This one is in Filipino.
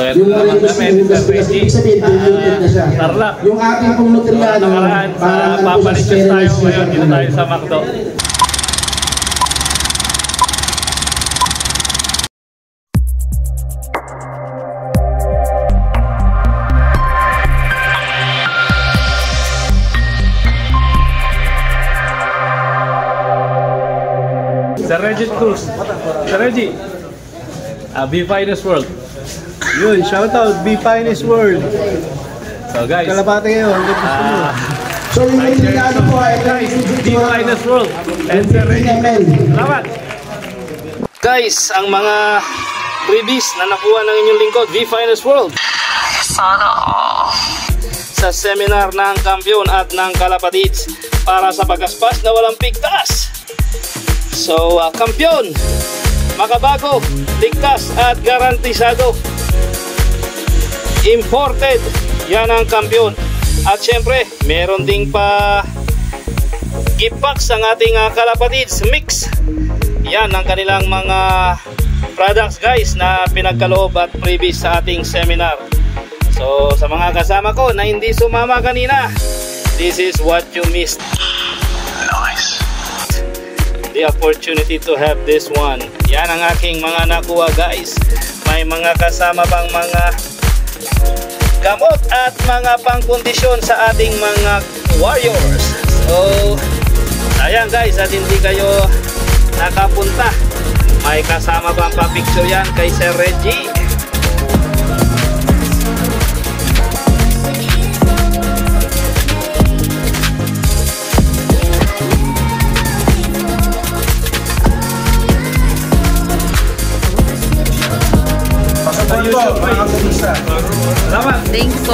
So ito naman namin, Sir Reggie, Tarlac. Yung ating pong nutriano, nakaraan sa papaliches tayo ngayon, dito tayo sa McDo. Sir Reggie Cruz. Sir Reggie, Be Finest World. Yun, shoutout, Be Finest World. So guys, Kalapate ngayon, so yung nutriano po ay Be Finest World. And Sir Reggie, salamat. Guys, ang mga freebies na nakuha ng inyong lingkod, Be Finest World. Sana sa seminar ng Kampiyon at ng Kalapatids para sa pagaspas na walang pigtas. So, Kampiyon, makabago, ligtas at garantisado. Imported, yan ang Kampiyon. At syempre, meron ding pa gift box ang ating Kalapatids mix. Yan ang kanilang mga products guys na pinagkaloob at freebies sa ating seminar. So, sa mga kasama ko na hindi sumama kanina, this is what you missed. Nice. The opportunity to have this one. Yan ang aking mga nakuha guys. May mga kasama pang mga gamot at mga pangkondisyon sa ating mga warriors. So, ayan guys, at hindi kayo nakapunta, may kasama pang pa-picture yan kay Sir Reggie. Salamat. Thanks po.